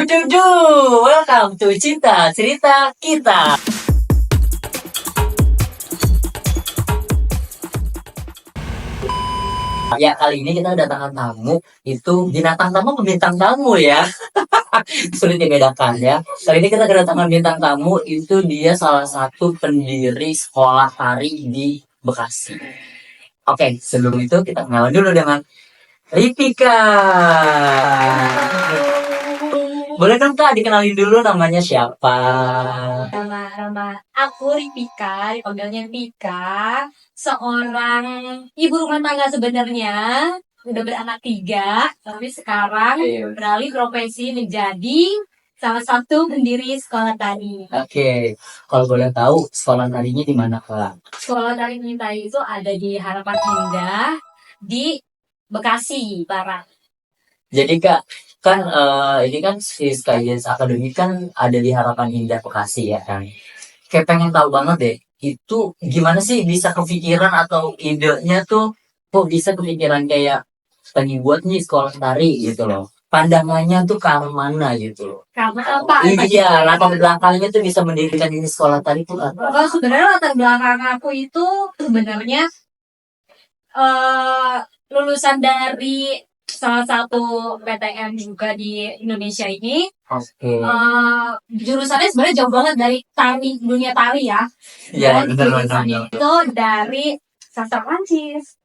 Dudu, welcome to Cinta Cerita Kita. Ya, kali ini kita kedatangan tamu, itu binatang tamu atau bintang tamu ya. Sulit dibedakan ya. Kali ini kita kedatangan bintang tamu, itu dia salah satu pendiri sekolah tari di Bekasi. Oke, sebelum itu kita kenalan dulu dengan Ripika. Boleh kan Kak dikenalin dulu namanya siapa? Nama aku Ripika, dipanggilnya Pika, seorang ibu rumah tangga sebenarnya, udah beranak 3, tapi sekarang beralih profesi menjadi salah satu pendiri sekolah tari. Oke, kalau boleh tahu sekolah tarinya di mana Kak? Sekolah tari Minta itu ada di Harapan Indah di Bekasi Barat. Jadi Kak, kan ini kan si Skydance Academy kan ada di Harapan Indah Bekasi ya kan. Kayak pengen tahu banget deh, itu gimana sih bisa kepikiran atau idenya tuh kok bisa kepikiran kayak pengen buat nih sekolah tari gitu loh. Pandangannya tuh ke arah mana gitu loh. Karena apa? Iya, latar belakangnya tuh bisa mendirikan ini sekolah tari tuh apa? Kalau sebenarnya latar belakang aku itu sebenarnya lulusan dari salah satu PTN juga di Indonesia ini. Oke. Jurusannya sebenarnya jauh banget dari tari, dunia tari ya. Iya, Dan benar. jurusannya itu dari sastra Prancis.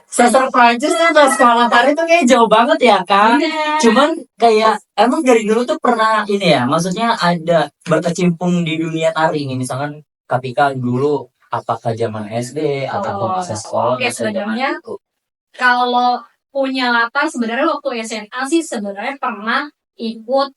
Sastra Prancis sama sekolah tari tuh kayak jauh banget ya kan. Iya. Cuman kayak emang dari dulu tuh pernah ini ya, maksudnya ada berkecimpung di dunia tari nih. Misalkan Kapika dulu apakah zaman SD ataupun masa sekolah? Oke, masa zaman sebenarnya itu? kalau punya latar sebenarnya waktu SMA sih sebenarnya pernah ikut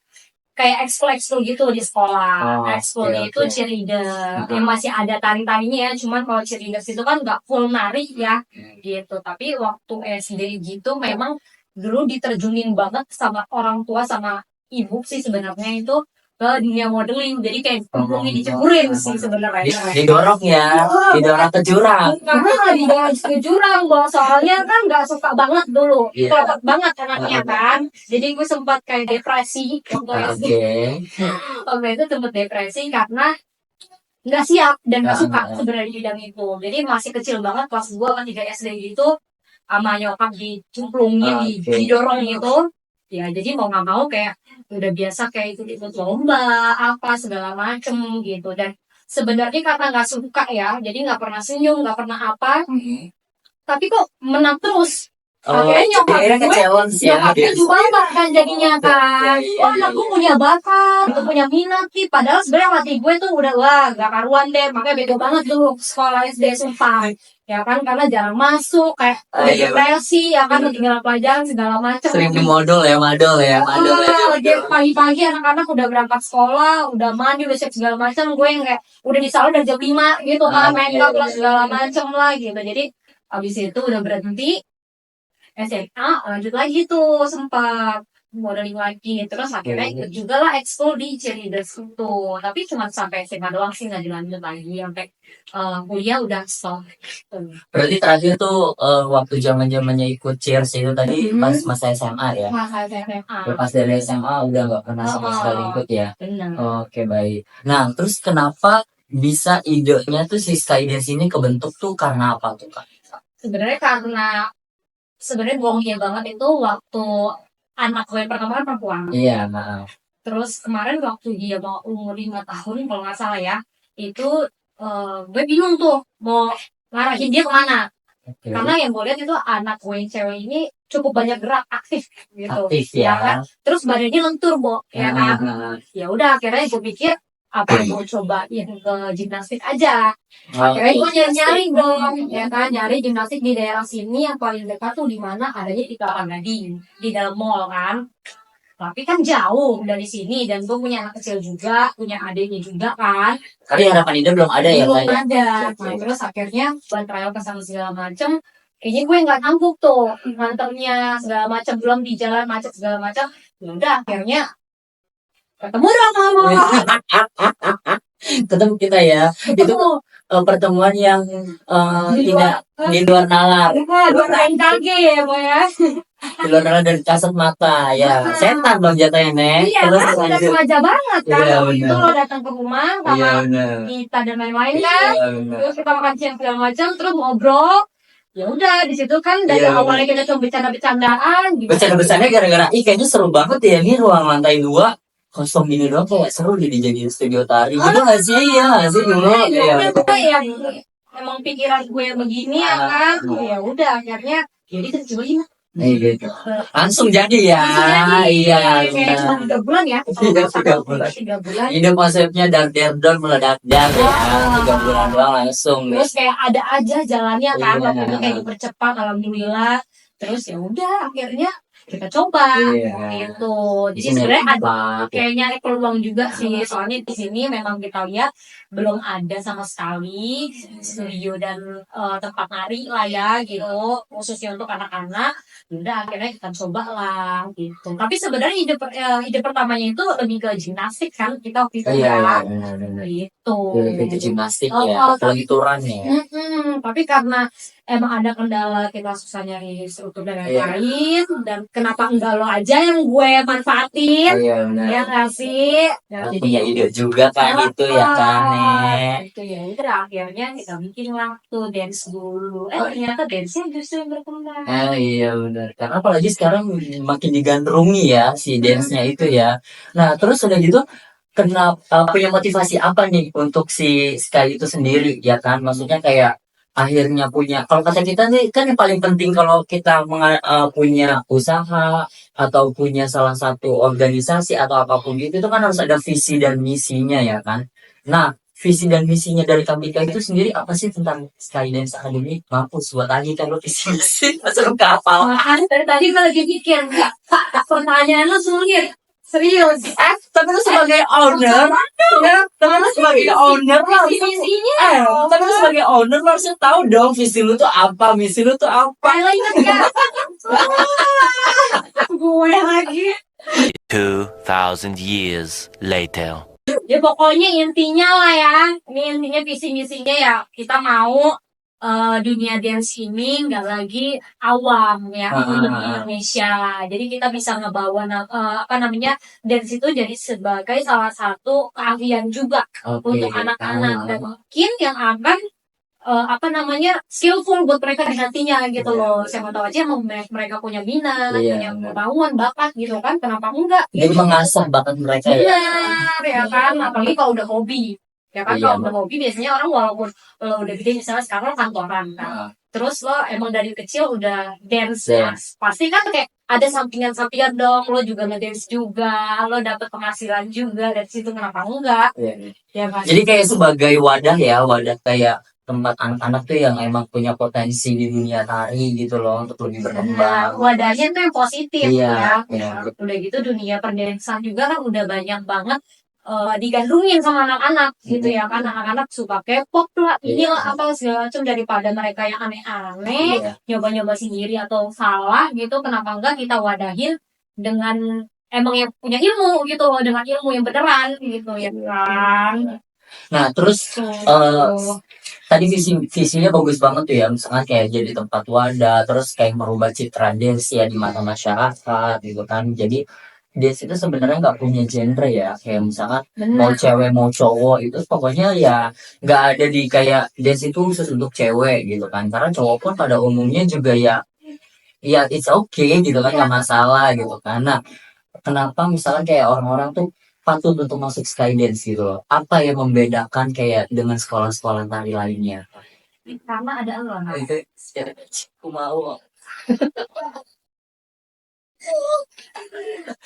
kayak ekskul gitu di sekolah. Ekskulnya itu cheerleader. Yang masih ada tari-tarinya ya. Cuman kalau cheerleader itu kan nggak full nari ya. Gitu. Tapi waktu SD gitu memang dulu diterjunin banget sama orang tua sama ibu sih sebenarnya itu ke dunia modeling. Jadi kayak diceburin sih sebenarnya. Didorong ya, didorong ke jurang. Karena didorong ke jurang, Bang. Soalnya kan nggak suka banget dulu. Iya. Kelopot banget anaknya kan. Jadi gue sempat kayak depresi waktu SD. Oke. Waktu itu sempat depresi karena nggak siap dan nggak suka sebenarnya di bidang itu. Jadi masih kecil banget kelas 2 kan 3 SD gitu sama nyokap dicemplungin, didorong gitu. Ya jadi mau nggak mau kayak udah biasa kayak ikut lomba apa segala macem gitu. Dan sebenarnya karena nggak suka ya, jadi nggak pernah senyum, nggak pernah apa. Tapi kok menang terus. Akhirnya nyokap nyokapnya juga kan jadinya kan. Oh, anak gue punya bakat, gue punya minat nih. Padahal sebenarnya hati gue tuh udah wah gak karuan deh. Makanya bego banget dulu sekolah SD sumpah. Ya kan karena jarang masuk kayak depresi ya kan ketinggalan pelajaran segala macam. Sering dimodal ya, madol ya. Lagi pagi-pagi anak-anak udah berangkat sekolah, udah mandi, udah siap segala macam. Gue yang kayak udah di salon dari jam 5 gitu kan, make up lah segala macam lah gitu. Jadi abis itu udah berhenti. SMA lanjut lagi tuh sempat modeling lagi terus akhirnya ikut juga lah ekskul di cheerleaders itu tapi cuma sampai SMA doang sih nggak dilanjut lagi sampai kuliah udah stop. Berarti terakhir tuh waktu zamannya ikut cheers itu tadi pas masa SMA ya? Masa SMA. Pas dari SMA udah nggak pernah sama sekali ikut ya? Benar. Oke baik. Nah terus kenapa bisa idenya tuh si Skydance ini kebentuk tuh karena apa tuh Kak? Sebenarnya bohongnya banget itu waktu anak gue pertama kan perempuan. Iya, maaf. Terus kemarin waktu dia mau umur 5 tahun kalau nggak salah ya, itu gue bingung tuh mau ngarahin dia kemana. Okay. Karena yang gue lihat itu anak gue yang cewek ini cukup banyak gerak aktif gitu. Aktif ya. Kan? Terus badannya lentur, Bo. Ya kan? Ya udah akhirnya gue pikir apa gue coba ke gimnastik aja. Akhirnya gue nyari dong, ya kan, nyari gimnastik di daerah sini yang paling dekat tuh di mana adanya di Kelapa Gading, di dalam mall kan. Tapi kan jauh dari sini dan gue punya anak kecil juga, punya adiknya juga kan. Karena Harapan Indah belum ada ya? Belum ada. Nah, terus akhirnya buat trial kesana segala macem. Kayaknya gue nggak sanggup tuh nganternya segala macam belum di jalan macet segala macam. Ya udah akhirnya ketemu dong sama ketemu kita ya. Itu pertemuan yang tidak di luar nalar, Dua lain kaki ya boy ya. di luar nalar dan kasat mata ya. Setan dong jatuhnya Nek. Iya Terus kan udah lanjut. sengaja banget kan. Iya, Waktu itu benar. lo datang ke rumah Iya sama benar. kita dan lain-lain kan. Iya benar. Terus kita makan siang segala macam, terus ngobrol. Ya udah di situ kan dari Iya, awalnya kita cuma bercanda-bercandaan gitu. Bercanda-bercanda gara-gara kayaknya seru banget ya ini ruang lantai 2 kosong gini doang kayak seru jadi studio tari gitu nggak sih ya nggak sih dulu Ya ya. udah ya emang pikiran gue yang begini ya kan. Ya udah akhirnya jadi kecuali Gitu. Langsung jadi ya. Iya kayak benar. cuma 3 bulan ya. Iya, 3 bulan. 3 bulan. Ini konsepnya dar meledak dar ya. 3 bulan doang langsung nih. Terus kayak ada aja jalannya kan, Iya. waktu itu kayak dipercepat alhamdulillah. Terus ya udah akhirnya kita coba Iya. gitu. Jadi Di sini sebenarnya ada apa? kayak nyari peluang juga sih. Soalnya di sini memang kita lihat belum ada sama sekali studio dan tempat nari lah ya gitu, khususnya untuk anak-anak. Udah akhirnya kita coba lah gitu. Tapi sebenarnya ide pertamanya itu lebih ke gimnastik kan kita waktu itu Iya ya. benar. Gitu. Lebih ke gimnastik Oh, ya, tapi pelenturan ya. tapi karena emang ada kendala kita susah nyari struktur dan lain-lain, dan kenapa enggak lo aja yang gue manfaatin, Iya benar. ya nggak sih? Ya, Aku punya ide juga kan itu ya kan Nek. itu ya udah akhirnya kita bikin waktu dance dulu. Ternyata dance-nya justru yang berkembang. Iya benar. Karena apalagi sekarang makin digandrungi ya si dance-nya itu ya. Nah terus udah gitu kenapa punya motivasi apa nih untuk si Sky itu sendiri ya kan? Maksudnya kayak akhirnya punya kalau kata kita nih kan yang paling penting kalau kita punya usaha atau punya salah satu organisasi atau apapun itu kan harus ada visi dan misinya ya kan. Nah visi dan misinya dari KBK itu sendiri apa sih tentang Skydance Academy? Mampus buat lagi kan lo visi misi masa lo kapal. Makanya dari tadi gue lagi pikir, pertanyaan lo sulit. Serius. Tapi lu sebagai owner, ya, tapi lu sebagai owner lo harus Visinya. tapi lu sebagai owner lo harusnya tahu dong visi lu tuh apa, misi lu tuh apa. Lo ingat gak? Gue lagi. 2,000 years later. Ya pokoknya intinya lah ya. Ini intinya visi misinya ya kita mau dunia dance ini nggak lagi awam ya untuk Indonesia. Jadi kita bisa ngebawa dance itu jadi sebagai salah satu keahlian juga untuk anak-anak dan mungkin yang akan skillful buat mereka di nantinya gitu loh. Siapa tahu aja mereka punya minat, punya kemauan, bakat gitu kan, kenapa enggak? Jadi mengasah bakat mereka ya. Benar ya kan, apalagi kalau udah hobi. Ya kan, kalau udah hobi biasanya orang walaupun lo udah gede misalnya sekarang kantoran kan. Terus lo emang dari kecil udah dance. Pasti kan kayak ada sampingan-sampingan dong, lo juga ngedance juga, lo dapet penghasilan juga dari situ, kenapa enggak? Ya kan? Jadi kayak sebagai wadah kayak tempat anak-anak tuh yang emang punya potensi di dunia tari gitu loh untuk lebih berkembang. Wadahnya tuh yang positif ya. Iya. Udah gitu dunia perdansan juga kan udah banyak banget digandrungin sama anak-anak gitu ya kan, anak-anak suka K-pop lah inilah apa segala macam, daripada mereka yang aneh-aneh nyoba-nyoba sendiri atau salah gitu, kenapa enggak kita wadahin dengan emang yang punya ilmu gitu, dengan ilmu yang beneran gitu ya kan. Nah terus tadi visinya bagus banget tuh ya, misalnya kayak jadi tempat wadah, terus kayak merubah citra dance ya di mata masyarakat gitu kan. Jadi dance itu sebenarnya nggak punya genre ya, kayak misalkan mau cewek mau cowok itu pokoknya ya nggak ada di kayak dance itu khusus untuk cewek gitu kan, karena cowok pun pada umumnya juga ya it's okay gitu kan, nggak masalah gitu kan. Nah kenapa misalnya kayak orang-orang tuh patut untuk masuk Skydance gitu loh, apa yang membedakan kayak dengan sekolah-sekolah tari lainnya? Karena ada lo Aku mau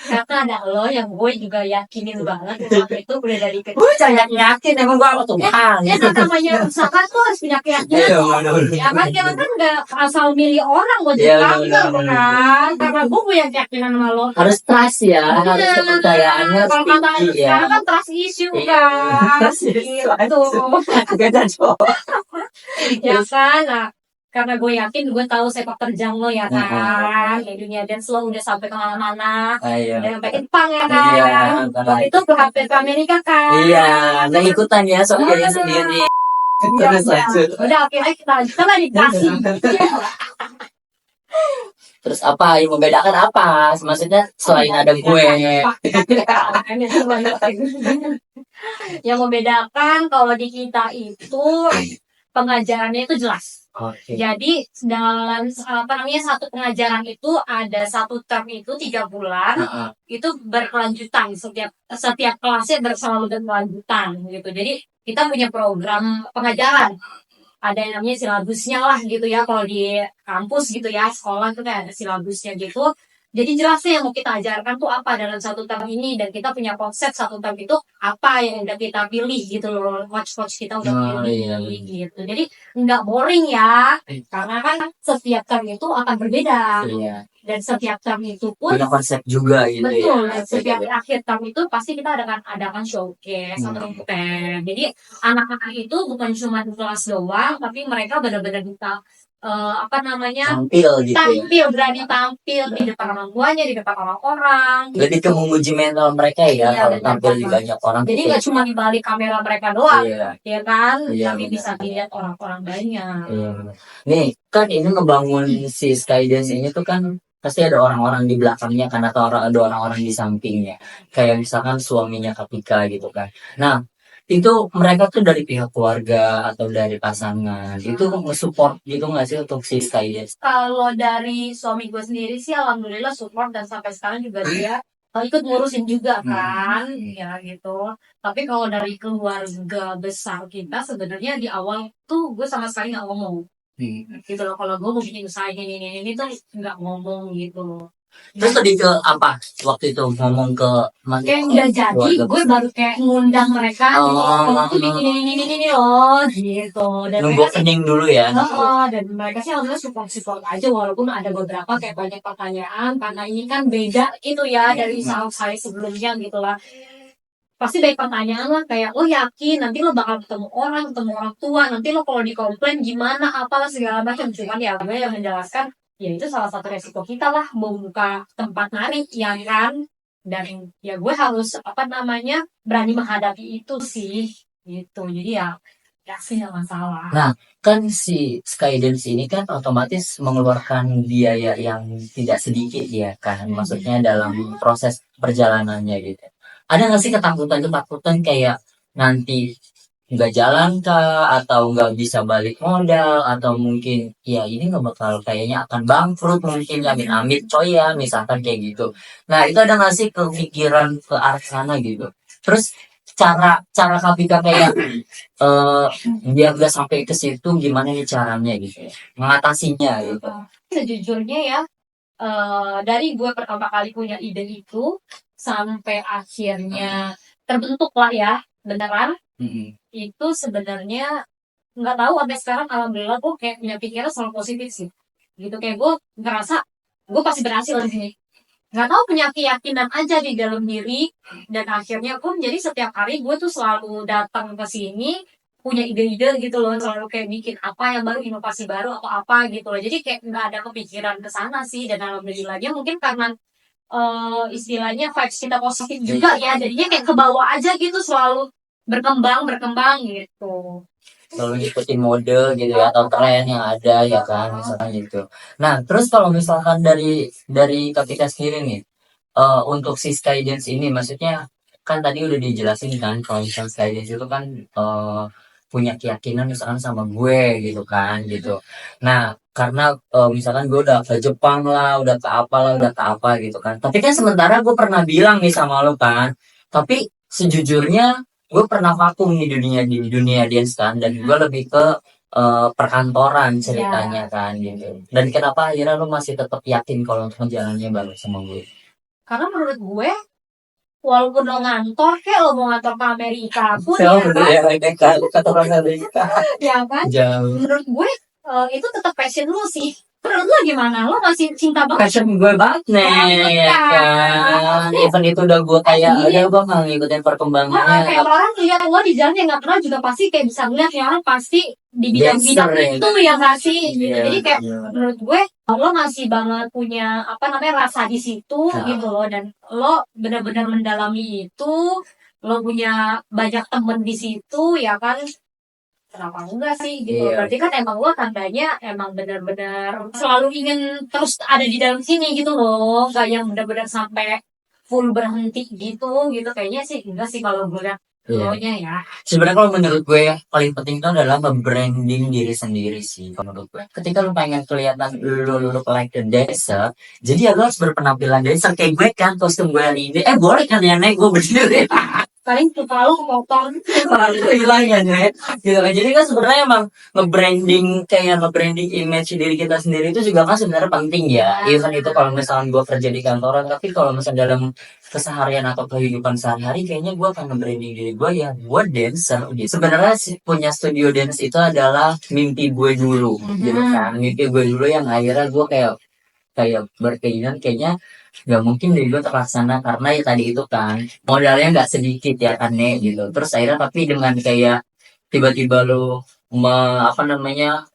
karena ada lo yang gue juga yakinin banget waktu itu udah dari kecil. gue jangan yakin emang gue apa tuh Ya namanya usaha tuh harus punya keyakinan. Ya kan kita kan nggak asal milih orang buat jadi kantor kan, karena gue punya keyakinan sama lo. Harus trust ya, harus kepercayaannya kalau kata tinggi ya. sekarang kan trust issue kan gitu. Beda cowok. Ya kan, nah karena gue yakin gue tahu sepak terjang lo ya kan, di dunia dance lo udah sampai kemana-mana, Iya. udah sampai Jepang ya Iya, kan, waktu itu gue hampir ke Amerika kan. Iya, nggak ikutan ya soalnya sendiri. Iya, Terus lanjut. udah akhirnya kita lah dikasih. Terus apa yang membedakan apa? Maksudnya selain ada gue. Yang membedakan kalau di kita itu pengajarannya itu jelas. Oke. Jadi dalam satu pengajaran itu ada satu term itu 3 bulan, itu berkelanjutan setiap kelasnya selalu berkelanjutan gitu. Jadi kita punya program pengajaran. Ada yang namanya silabusnya lah gitu ya, kalau di kampus gitu ya, sekolah itu kan ada silabusnya gitu. Jadi jelasnya yang mau kita ajarkan tuh apa dalam satu term ini, dan kita punya konsep satu term itu apa yang udah kita pilih gitu loh, coach kita udah pilih gitu. Jadi nggak boring ya, karena kan setiap term itu akan berbeda. Iya. Dan setiap term itu pun Punya konsep juga gitu betul, ya. dan setiap akhir term itu pasti kita adakan showcase atau konten. Jadi anak-anak itu bukan cuma di kelas doang, tapi mereka benar-benar kita Tampil gitu ya. tampil, berani tampil di depan orang tuanya, di depan orang-orang. Jadi ke menguji mental mereka ya, Iya, kalau benar tampil di banget. banyak orang. Jadi gitu nggak ya. cuma di balik kamera mereka doang, Iya. ya kan? Iya, Tapi benar. bisa dilihat orang-orang banyak. Iya. Nih, kan ini ngebangun si Skydance ini tuh kan pasti ada orang-orang di belakangnya kan, atau ada orang-orang di sampingnya. Kayak misalkan suaminya Kapika gitu kan. Nah, itu mereka tuh dari pihak keluarga atau dari pasangan itu nge-support gitu nggak sih untuk si Skydance? Kalau dari suami gue sendiri sih alhamdulillah support, dan sampai sekarang juga dia ikut ngurusin juga kan, ya gitu. Tapi kalau dari keluarga besar kita sebenarnya di awal tuh gue sama sekali nggak ngomong gitu loh. Kalau gue mau bikin usaha ini tuh nggak ngomong gitu loh. Terus lebih ke apa waktu itu ngomong ke Kayak udah jadi, gue baru kayak ngundang mereka, kalau tuh bikin ini loh, gitu. Dan nunggu mereka sih, kening dulu ya. dan mereka sih alhamdulillah support aja, walaupun ada beberapa kayak banyak pertanyaan, karena ini kan beda itu ya dari usaha saya sebelumnya gitu lah. Pasti banyak pertanyaan lah, kayak lo yakin nanti lo bakal ketemu orang tua, nanti lo kalau dikomplain gimana, apalah segala macam. Cuman ya gue yang menjelaskan, ya itu salah satu resiko kita lah mau buka tempat nari ya kan, dan ya gue harus berani menghadapi itu sih gitu. Jadi ya sih nggak masalah. Nah, kan si Skydance ini kan otomatis mengeluarkan biaya yang tidak sedikit ya kan, maksudnya dalam proses perjalanannya gitu. Ada nggak sih ketakutan kayak nanti nggak jalan kah, atau nggak bisa balik modal, atau mungkin ya ini nggak bakal kayaknya akan bangkrut mungkin, amit-amit coy ya misalkan kayak gitu. Nah itu ada nggak sih kepikiran ke arah sana gitu? Terus cara Kapika kayak biar nggak sampai ke situ gimana nih caranya gitu ya, mengatasinya gitu. Sejujurnya ya, dari gue pertama kali punya ide itu sampai akhirnya terbentuk lah ya beneran, itu sebenarnya nggak tahu sampai sekarang alhamdulillah gue kayak punya pikiran selalu positif sih gitu. Kayak gue ngerasa gue pasti berhasil di sini, nggak tahu punya keyakinan aja di dalam diri, dan akhirnya pun jadi setiap hari gue tuh selalu datang ke sini punya ide-ide gitu loh, selalu kayak bikin apa yang baru, inovasi baru atau apa gitu loh. Jadi kayak nggak ada kepikiran ke sana sih, dan alhamdulillahnya mungkin karena istilahnya vibes kita positif juga ya, jadinya kayak ke bawah aja gitu, selalu berkembang gitu. Selalu ngikutin mode gitu ya, atau tren yang ada ya kan misalkan gitu. Nah terus kalau misalkan dari Kapika sendiri nih, untuk si Skydance ini maksudnya kan tadi udah dijelasin kan kalau misalkan Skydance itu kan punya keyakinan misalkan sama gue gitu kan gitu. Nah karena misalkan gue udah ke Jepang lah, udah ke apa gitu kan. Tapi kan sementara gue pernah bilang nih sama lo kan, tapi sejujurnya gue pernah vakum di dunia dance kan, dan gue lebih ke perkantoran ceritanya kan gitu. Dan kenapa akhirnya lo masih tetap yakin kalau untuk menjalannya bareng sama gue? Karena menurut gue, walaupun lo ngantor, kayak lo mau ngantor ke Amerika pun ya kan, jauh. Menurut gue itu tetap passion lo sih. Menurut lo gimana? Lo masih cinta banget? Passion gue banget nih kan. Event itu udah gue kayak udah gue nggak ngikutin perkembangannya. Kayak orang lihat lo di jalan yang nggak kenal juga pasti kayak bisa ngeliat ya, orang pasti di bidang-bidang Dancer ya. itu ya nggak sih gitu. Iya, Jadi kayak iya. menurut gue lo masih banget punya apa namanya rasa di situ Nah. gitu loh, dan lo benar-benar mendalami itu, lo punya banyak temen di situ ya kan, kenapa enggak sih gitu. Iya. Berarti kan emang lo tandanya emang benar-benar selalu ingin terus ada di dalam sini gitu loh, nggak yang benar-benar sampai full berhenti gitu kayaknya sih enggak sih kalau gue lihat Iya. lo nya ya. Sebenarnya kalau menurut gue ya paling penting itu adalah nge-branding diri sendiri sih kalau menurut gue. Ketika lu pengen kelihatan lu look like a dancer, jadi ya lu harus berpenampilan dancer kayak gue kan, kostum gue hari ini. Boleh kan ya naik gue berdiri. Paling tuh kalau motor Itu hilang ya Nek. Gitu kan. Jadi kan sebenarnya emang nge-branding image diri kita sendiri itu juga kan sebenarnya penting ya. Even itu kalau misalnya gue kerja di kantoran, tapi kalau misalnya dalam keseharian atau kehidupan sehari-hari kayaknya gue akan nge-branding diri gue ya gue dancer gitu. Sebenarnya punya studio dance itu adalah mimpi gue dulu gitu kan. Mimpi gue dulu yang akhirnya gue kayak berkeinginan kayaknya gak mungkin deh gue terlaksana karena ya tadi itu kan modalnya nggak sedikit ya kan Nek gitu. Terus akhirnya tapi dengan kayak tiba-tiba lo apa namanya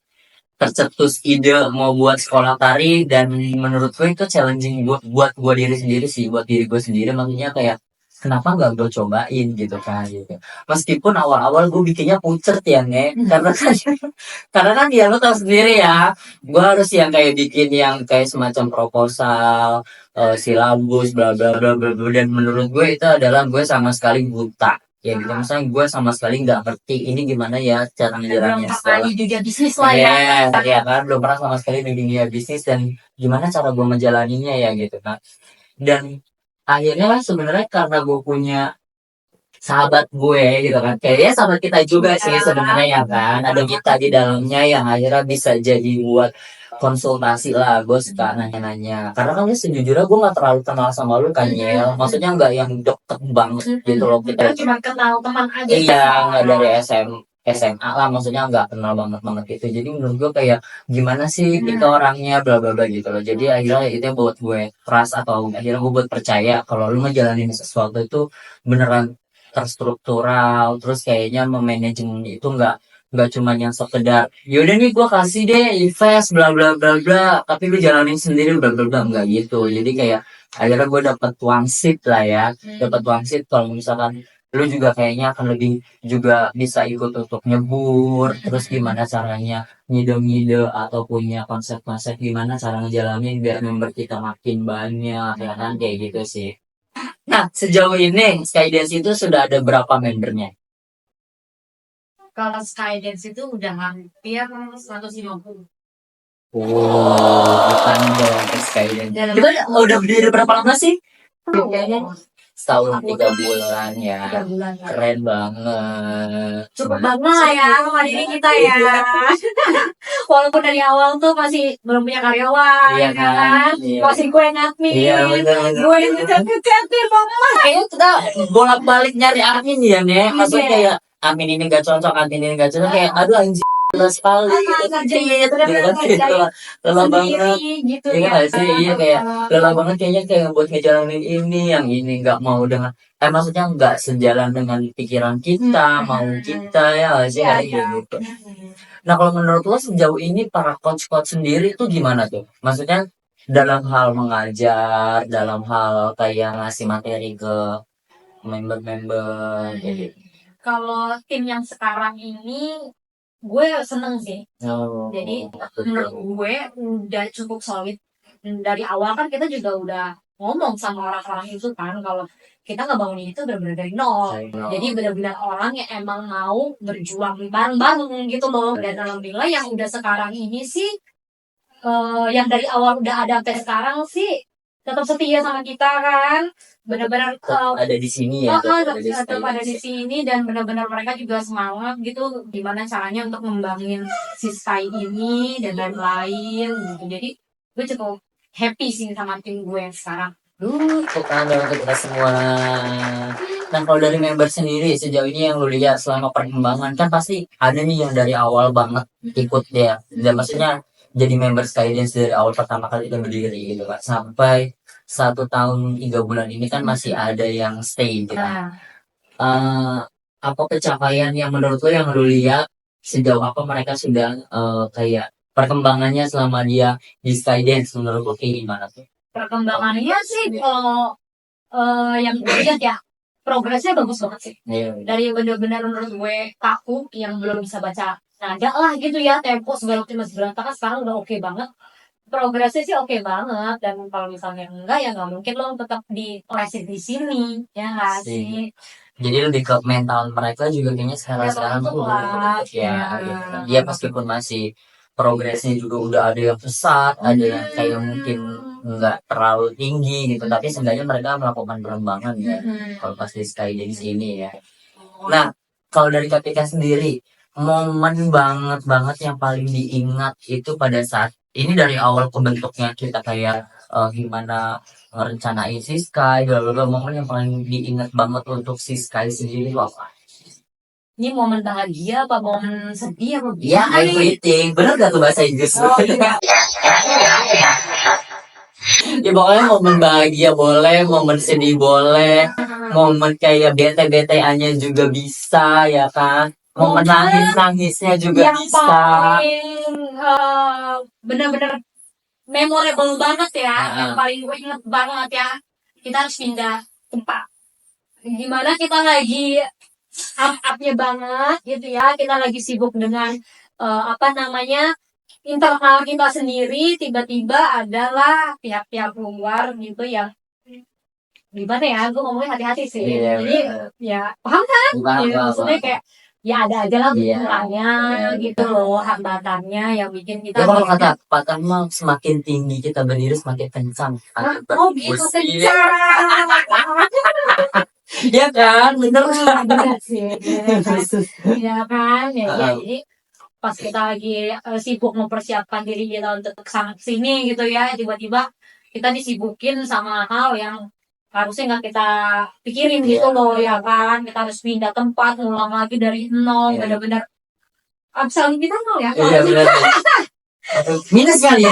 tercetus ide mau buat sekolah tari, dan menurut gue itu challenging buat gue diri sendiri sih, buat diri gue sendiri. Maksudnya kayak kenapa nggak gue cobain gitu kan gitu. Meskipun awal-awal gue bikinnya pucet ya Nek, karena kan ya lo tau sendiri ya, gue harus yang kayak bikin yang kayak semacam proposal, silabus, bla bla bla bla bla. Dan menurut gue itu adalah gue sama sekali buta ya gitu. Misalnya gue sama sekali nggak ngerti ini gimana ya cara belum menjalannya pernah sekolah. di dunia bisnis lah ya. Ya kan belum pernah sama sekali di dunia bisnis, dan gimana cara gue menjalaninya ya gitu kan. Dan akhirnya sebenarnya karena gue punya sahabat gue gitu kan, kayaknya sahabat kita juga sih sebenarnya ya kan, ada kita di dalamnya yang akhirnya bisa jadi buat konsultasi lah. Gue suka nanya-nanya karena kan sejujurnya gue nggak terlalu kenal sama lu kan Yel, maksudnya nggak yang deket banget gitu loh kita. Kita cuma kenal teman aja. Iya, nggak dari SMA lah, maksudnya nggak kenal banget gitu. Jadi menurut gue kayak gimana sih kita orangnya bla bla bla gitu loh. Jadi akhirnya itu yang buat gue trust, atau akhirnya gue buat percaya kalau lu ngejalanin sesuatu itu beneran terstruktural. Terus kayaknya memanajemen itu nggak cuma yang sekedar yaudah nih gue kasih deh invest bla bla bla bla tapi lu jalanin sendiri bla bla bla, nggak gitu. Jadi kayak akhirnya gue dapat wangsit lah ya, dapat wangsit kalau misalkan lu juga kayaknya akan lebih juga bisa ikut untuk nyebur, terus gimana caranya ngide-ngide atau punya konsep-konsep gimana cara ngejalanin biar member kita makin banyak ya kan, kayak gitu sih. Nah sejauh ini Skydance itu sudah ada berapa membernya? Kalau Skydance itu udah hampir 150. Bukan dong Skydance. Kita udah berdiri berapa lama sih? Kayaknya Setahun 3 bulan ya. 3 bulan. Keren banget. Cukup bangga lah ya sama diri kita ya. Walaupun dari awal tuh masih belum punya karyawan, Iya ya kan? iya. Masih gue yang admin. Iya betul. Gue yang ngecat-ngecatin mama. Kayaknya kita bolak-balik nyari admin ya Nek. Maksudnya kayak admin ini gak cocok, admin ini gak cocok, kayak aduh anjir sekali gitu kan. Lelah banget. Gitu Iya ya. gak sih? Iya kayak lelah banget kayaknya kayak buat ngejalanin ini, yang ini nggak mau dengan maksudnya nggak sejalan dengan pikiran kita, mau kita ya nggak sih, kayak gitu. Nah kalau menurut lo sejauh ini para coach-coach sendiri tuh gimana tuh? Maksudnya dalam hal mengajar, dalam hal kayak ngasih materi ke member-member kayak gitu. Kalau tim yang sekarang ini gue seneng sih. Oh, Jadi betul. menurut gue udah cukup solid. Dari awal kan kita juga udah ngomong sama orang-orang itu kan kalau kita ngebangun itu benar-benar dari nol. Jadi benar-benar orang yang emang mau berjuang bareng-bareng gitu loh. Dan alhamdulillah yang udah sekarang ini sih yang dari awal udah ada sampai sekarang sih tetap setia sama kita kan. Benar-benar ada di sini ya. tetap ada di sini, dan benar-benar mereka juga semangat gitu gimana caranya untuk membangun si Sky ini dan lain-lain gitu. Jadi gue cukup happy sih sama tim gue yang sekarang. Tepuk tangan untuk kita semua. Nah kalau dari member sendiri sejauh ini yang lu lihat selama perkembangan, kan pasti ada nih yang dari awal banget ikut dia, dan maksudnya jadi member Skydance dari awal pertama kali kita berdiri gitu kan, sampai 1 tahun 3 bulan ini kan masih ada yang stay gitu kan. Nah, Apa pencapaian yang menurut lo yang lu lihat sejauh apa mereka sudah kayak perkembangannya selama dia di Skydance menurut lo kayak gimana tuh? Perkembangannya sih kalau yang gue lihat ya progresnya bagus banget sih. Iya. Dari bener-bener menurut gue kaku yang belum bisa baca nada lah gitu ya, tempo segala macam masih berantakan, sekarang udah oke banget. Progresnya sih oke banget, dan kalau misalnya enggak ya nggak mungkin lo tetap di lesin di sini, ya nggak sih? Jadi lebih ke mental mereka juga kayaknya sekarang Mental tuh lah, ya, ya. dia meskipun masih progresnya juga udah ada yang pesat, ada yang kayak mungkin nggak terlalu tinggi gitu, tapi seenggaknya mereka melakukan pengembangan ya kalau pas di Skydance ini ya. Nah, kalau dari KPK sendiri, momen banget yang paling diingat itu pada saat ini dari awal kebentuknya kita kayak gimana ngerencanain si Sky, bla bla bla, momen yang paling diingat banget untuk si Sky sendiri itu apa? Ini momen bahagia apa momen sedih apa Ya, gimana nih? everything. Bener gak tuh bahasa Inggris? Oh, iya. Ya pokoknya momen bahagia boleh, momen sedih boleh, momen kayak bete-beteannya juga bisa ya kan. Momen nangis-nangisnya juga yang bisa. paling bener-bener memorable banget ya, yang paling gue inget banget ya, kita harus pindah tempat. Gimana kita lagi up-upnya banget gitu ya, kita lagi sibuk dengan internal kita sendiri, tiba-tiba adalah pihak-pihak luar gitu yang gimana ya, gue ngomongnya hati-hati sih. Iya, Jadi ya paham kan? Ya, maksudnya kayak ya ada aja lah Iya. kekurangannya gitu loh, hambatannya yang bikin kita Ya kalau kata Pak Tama, semakin tinggi kita berdiri semakin kencang. oh gitu kencang. Ya kan, bener kan? Bener sih. Ya kan, ya, jadi pas kita lagi sibuk mempersiapkan diri kita untuk kesana sini gitu ya, tiba-tiba kita disibukin sama hal yang harusnya nggak kita pikirin gitu loh, ya kan? Kita harus pindah tempat, ngulang lagi dari nol, bener-bener absen kita nol ya. Iya bener. Minus kali ya,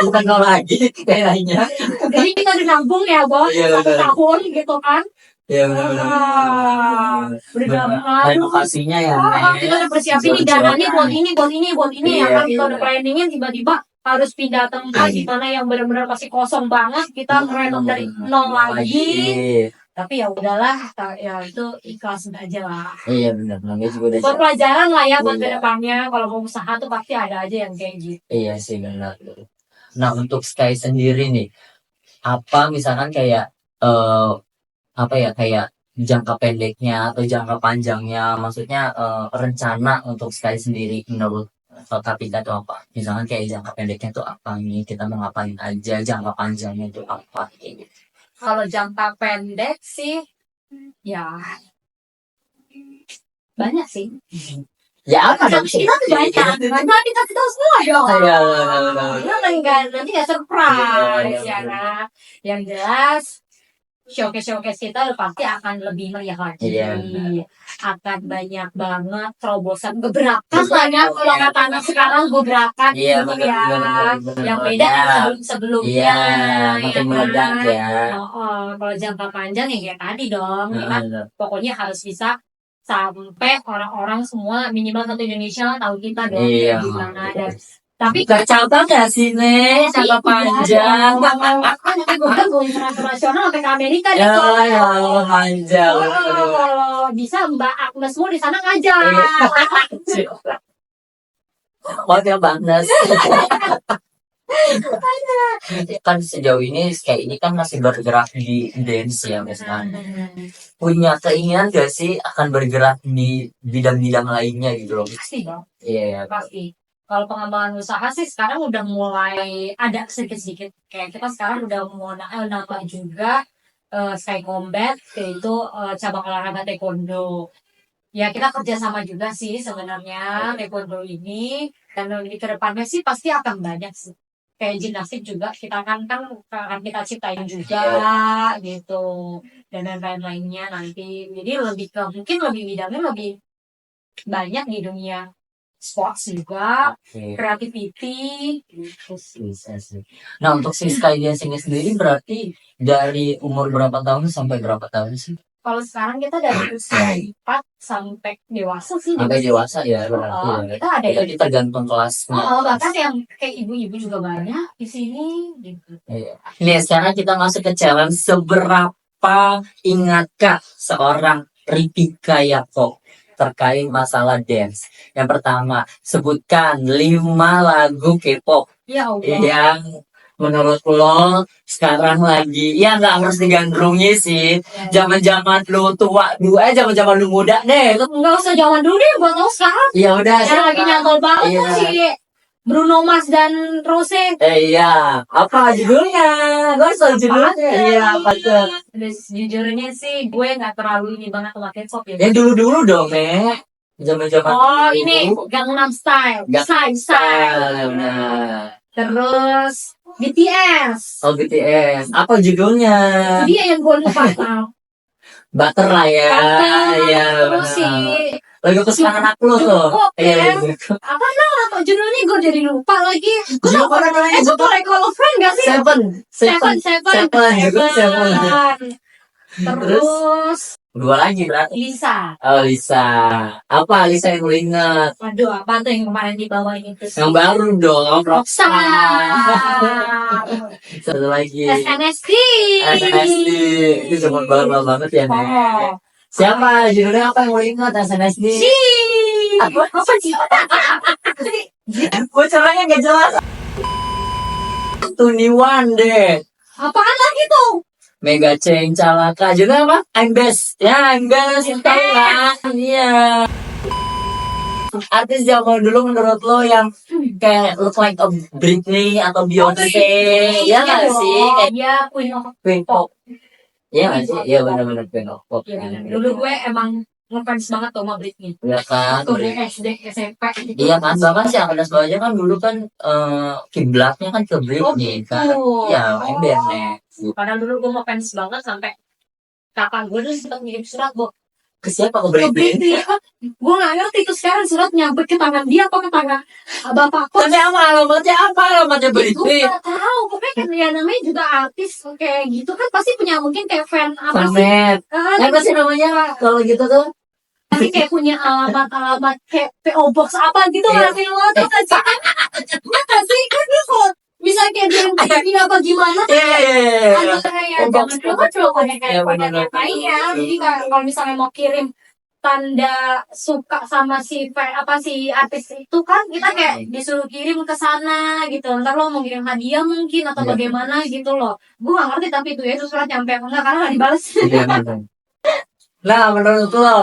bukan nol lagi kayaknya. Jadi kita udah nabung ya, Bos, Iya, 1 tahun gitu kan. Iya benar. Udah nabung. Edukasinya ya. Kita udah persiapin nih dananya buat ini ya kan, kita udah planningin, tiba-tiba harus pindah tempat di mana yang benar-benar pasti kosong banget, kita merenov dari nol lagi. Tapi ya udahlah, ya itu ikhlas aja lah. Iya benar, namanya juga udah Buat pelajaran lah ya buat kedepannya, kalau mau usaha tuh pasti ada aja yang kayak gitu. Iya sih benar. Nah untuk Sky sendiri nih, apa misalkan kayak apa ya, kayak jangka pendeknya atau jangka panjangnya, maksudnya rencana untuk Sky sendiri menurut Kapita itu apa? Misalkan kayak jangka pendeknya tuh apa nih, kita mau ngapain aja, jangka panjangnya itu apa kayak gitu. Kalau jangka pendek sih ya banyak sih. Ya apa dong? Kita tuh banyak, nanti kita tahu semua dong. Nanti nggak surprise ya kan. Yang jelas showcase kita pasti akan lebih meriah lagi. Iya. Akan banyak banget terobosan gebrakan lah ya, kalau kata anak sekarang gebrakan Iya, gitu bener, ya. bener. Yang beda sebelum-sebelumnya. Iya, makin meledak ya. Kalau jangka panjang ya kayak tadi dong. Kita pokoknya harus bisa sampai orang-orang semua minimal satu Indonesia tahu kita dong. Iya. Gimana dan tapi Kacau gak sih Nek, jangka panjang. nanti gue kan go internasional sampai ke Amerika deh. Ya panjang. Kalau bisa Mbak Agnesmu di sana ngajar. Hotel Bagnas. Kan sejauh ini kayak ini kan masih bergerak di dance ya misalnya. Punya keinginan gak sih akan bergerak di bidang-bidang lainnya gitu loh? Pasti dong. Iya. Pasti. Kalau pengembangan usaha sih sekarang udah mulai ada sedikit-sedikit. Kayak kita sekarang udah mau nambah juga Sky Combat, yaitu cabang olahraga taekwondo. Ya kita kerjasama juga sih sebenarnya taekwondo ini, dan di kedepannya sih pasti akan banyak sih. Kayak gimnastik juga kita akan kita ciptain juga gitu, dan lain-lainnya nanti. Jadi mungkin lebih bidangnya lebih banyak di dunia sports juga, creativity gitu sih. Nah untuk si Sky Dancing sendiri berarti dari umur berapa tahun sampai berapa tahun sih? kalau sekarang kita dari usia 4 sampai dewasa sih. Sampai dewasa ya berarti. Oh, Ya. kita ada Itu yang tergantung kelasnya. bahkan yang kayak ibu-ibu juga banyak di sini gitu. Iya. Nih sekarang kita masuk ke challenge seberapa ingatkah seorang Ritika Yakob terkait masalah dance. Yang pertama, sebutkan 5 lagu K-pop Ya Allah. yang menurut lo sekarang lagi ya nggak harus digandrungi sih. Zaman-zaman lu tua dulu zaman-zaman lu muda deh. Nggak usah zaman dulu deh, buat tahu sekarang. Ya udah Yang lagi nyantol banget Iya. tuh si Bruno Mars dan Rose. Iya, apa judulnya? Gue soal judulnya. Iya, apa tuh? Jujurnya sih gue nggak terlalu ini banget sama K-pop ya. Yang dulu-dulu dong, Nek. Zaman-zaman Oh dulu. ini Gangnam Style, Gangnam Style. Nah. Terus BTS. Oh, BTS. Apa judulnya? Itu dia yang gue lupa tahu. Butter lah ya. Iya. Terus si Lagu kesukaan anak lu tuh. Jungkook, Iya. ya. apa nama judulnya gue jadi lupa lagi. Gue tau Jungkook namanya itu Jungkook. Recall of Friend gak sih? Seven. Seven. Jungkook Seven. Terus Dua lagi berarti. Lisa. Oh, Lisa. Apa Lisa yang lu ingat? Waduh, apa tuh yang kemarin dibawain itu? Yang baru dong, Rockstar. Rockstar. Satu lagi. SNSD. SNSD. Itu zaman baru banget ya, Nek. Oh. Siapa? Judulnya apa yang lu ingat SNSD? Apa sih? Bocorannya gak jelas. 21 deh. Apaan lagi tuh? Mega Chain Calaka juga apa? I'm Best. Ya, I'm Best. Tahu lah. Iya. Artis zaman dulu menurut lo yang kayak look like a Britney atau Beyonce, ya nggak sih? Kayak Iya, Queen of Queen Pop. Iya nggak sih? Iya benar-benar Queen of Pop. Iya, kan. dulu gue emang ngefans banget tuh sama Britney. Iya kan. Waktu gue SD, SMP gitu. Iya kan, bahkan si Anas aja kan dulu kan kiblatnya kan ke Britney kan. Iya, embernya. Padahal dulu gue ngefans banget sampai kakak gue tuh sempat ngirim surat Ke siapa? Ke ke Britney? Britney. Gue nggak ngerti tuh sekarang surat nyampe ke tangan dia apa ke tangan bapakku. Tapi alamatnya apa? Alamatnya Gue Britney. nggak tahu, pokoknya kan ya namanya juga artis kayak gitu kan pasti punya mungkin kayak fan apa sih? Planet. Apa sih namanya kalau gitu tuh? Pasti kayak punya alamat kayak PO Box apa gitu Iya. ngerti lo tuh kan sih? Iya kan sih kan dia kalau bisa kayak dia ini apa gimana? Iya. Ada kayak PO Box. jangan lupa coba kayak Iya, banyak benar. yang lain ya. Jadi kalau misalnya mau kirim tanda suka sama si artis itu kan kita kayak disuruh kirim ke sana gitu. Ntar lo mau kirim hadiah mungkin atau Iya. bagaimana gitu loh. Gue gak ngerti tapi itu surat nyampe apa enggak karena gak dibales. Iya, benar. Nah, menurut lo,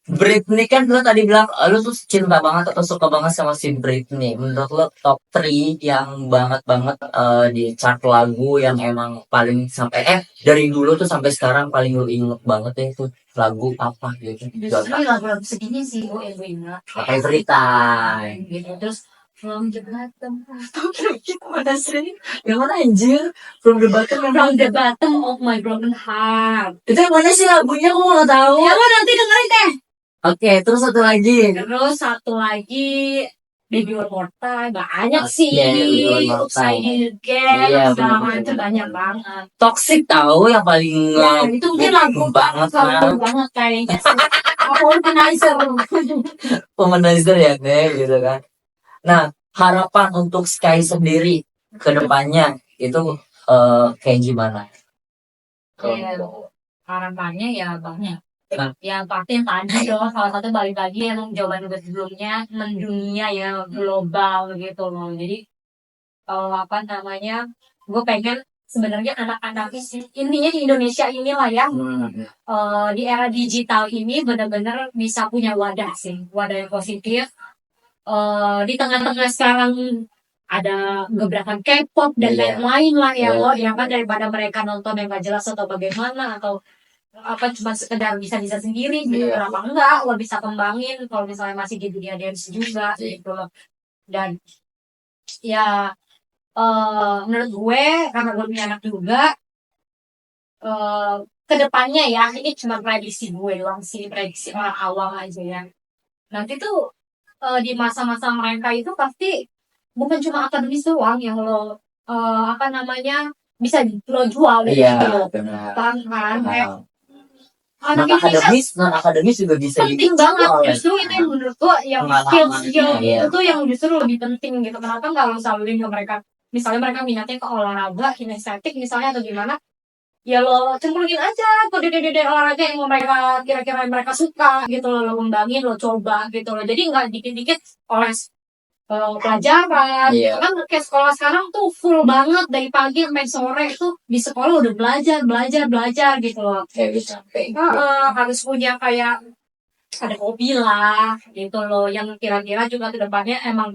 Britney kan lo tadi bilang lo tuh cinta banget atau suka banget sama si Britney. Menurut lo top 3 yang banget di chart lagu yang emang paling sampai dari dulu tuh sampai sekarang paling lo inget banget ya itu lagu apa gitu. Justru lagu-lagu segini sih gue ingat. Every time. Gitu terus From the bottom Mana sih? Yang mana anjir? From the bottom yang From the bottom of my broken heart. itu yang mana sih lagunya? Aku mau tahu. Ya lo nanti dengerin deh. Oke, terus satu lagi. Terus satu lagi Baby One More Time. Banyak Oke, sih. Baby One More Time. Upside Again. Iya, Segala bener-bener. macam banyak banget. Toxic tahu yang paling Ya, itu mungkin lagu banget satu banget kayaknya sih. Aku organizer. womanizer ya Nek, gitu kan. Nah, harapan untuk Sky sendiri ke depannya itu kayak gimana? Ya, harapannya ya banyak. Nah. Yang pasti yang tadi dong, salah satu balik lagi yang jawaban gue sebelumnya mendunia ya global gitu loh. Jadi apa namanya, gue pengen sebenarnya anak-anak intinya di Indonesia inilah ya di era digital ini benar-benar bisa punya wadah sih, wadah yang positif. Di tengah-tengah sekarang ada gebrakan K-pop dan Iya. lain-lain lah ya Iya. loh, yang kan daripada mereka nonton yang gak jelas atau bagaimana atau apa cuma sekedar bisa sendiri gitu, Iya. kenapa enggak lo bisa kembangin kalau misalnya masih di dunia dance juga gitu loh. Dan ya menurut gue karena gue punya anak juga kedepannya ya ini cuma prediksi gue doang sih, prediksi orang awam aja ya, nanti tuh di masa-masa mereka itu pasti bukan cuma akademis doang yang lo bisa lo jual Iya, gitu loh. benar. Kan kayak anak Indonesia non akademis juga bisa penting dipicu banget. oleh Justru itu yang menurut gua yang skill Iya. itu yang justru lebih penting gitu. Kenapa nggak lo salurin ke mereka? Misalnya mereka minatnya ke olahraga, kinestetik misalnya atau gimana? Ya lo cemplungin aja ke dede olahraga yang mereka kira-kira mereka suka gitu lo kembangin, lo coba gitu loh. Jadi nggak dikit-dikit oles pelajaran Iya. gitu kan. Kayak sekolah sekarang tuh full banget dari pagi sampai sore tuh di sekolah udah belajar gitu loh. kayak bisa Harus punya kayak ada hobi lah gitu loh yang kira-kira juga kedepannya emang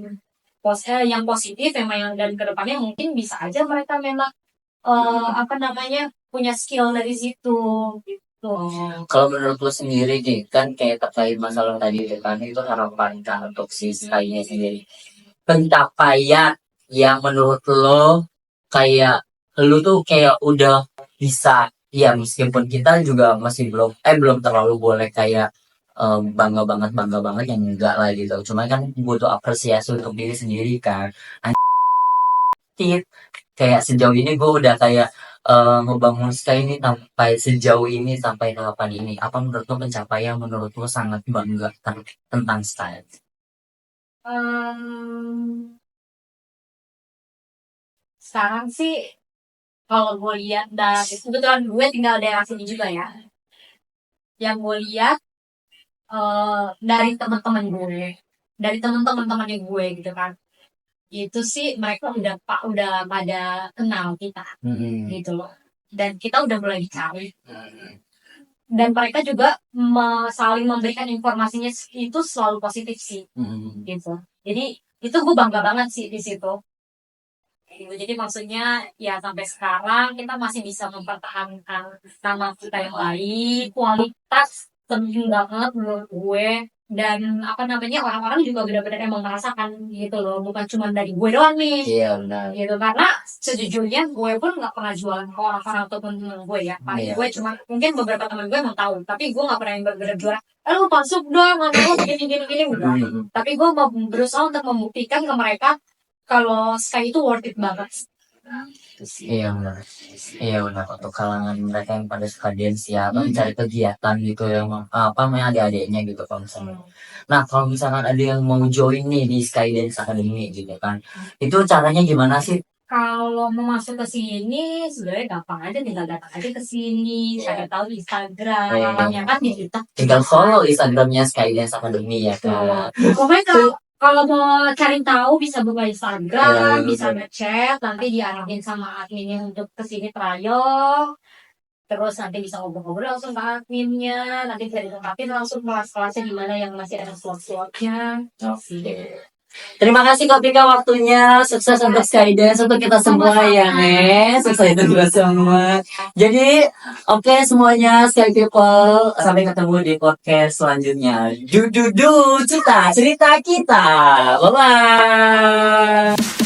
yang positif emang yang dan kedepannya mungkin bisa aja mereka memang punya skill dari situ gitu. Kalau menurut lo sendiri nih, kan kayak terkait masalah tadi itu kan, itu harapan kan untuk si Sky-nya sendiri. Pencapaian yang menurut lo kayak lo tuh kayak udah bisa, ya meskipun kita juga masih belum terlalu boleh kayak bangga banget yang enggak lah gitu. Cuma kan butuh apresiasi untuk diri sendiri kan. Anjir, kayak sejauh ini gue udah kayak ngebangun Sky ini sampai sejauh ini sampai tahapan ini. Apa menurut lo pencapaian menurut lo sangat bangga tentang Sky? Sekarang sih kalau gue lihat dan kebetulan gue tinggal daerah sini juga ya. Yang gue lihat dari teman-teman temannya gue gitu kan. Itu sih mereka udah pada kenal kita gitu loh. Dan kita udah mulai dicari. Dan mereka juga saling memberikan informasinya itu selalu positif sih gitu. Jadi itu gue bangga banget sih di situ. Gitu. Jadi maksudnya ya sampai sekarang kita masih bisa mempertahankan nama kita yang baik, kualitas penting banget menurut gue. Dan orang-orang juga benar-benar emang merasakan gitu loh, bukan cuma dari gue doang nih. Iya benar. Gitu karena sejujurnya gue pun nggak pernah jualan ke orang-orang ataupun temen gue ya. Paling gue cuma mungkin beberapa teman gue emang tahu, tapi gue nggak pernah yang benar-benar jualan. Lu masuk dong, lu gini enggak. Tapi gue mau berusaha untuk membuktikan ke mereka kalau Sky itu worth it banget. Iya benar untuk kalangan mereka yang pada suka dance ya atau mencari kegiatan gitu yang adik-adiknya gitu kalau misalnya. Nah kalau misalkan ada yang mau join nih di Sky Dance Academy gitu kan, itu caranya gimana sih? Kalau mau masuk ke sini sebenarnya gampang aja, tinggal datang aja ke sini. Saya tahu di Instagram, ya kan di kita. Tinggal follow Instagramnya Sky Dance Academy ya kan. Pokoknya kalau mau cari tahu bisa buka Instagram, bisa ngechat, nanti diarahin sama adminnya untuk kesini trial. Terus nanti bisa ngobrol-ngobrol langsung ke adminnya, nanti bisa dilengkapin langsung kelas-kelasnya gimana yang masih ada slot-slotnya. Terima kasih Kak Pika waktunya. Sukses untuk Sky Dance untuk kita semua ya sukses untuk kita semua. Jadi oke semuanya Sky People, sampai ketemu di podcast selanjutnya. Cerita kita. Bye bye.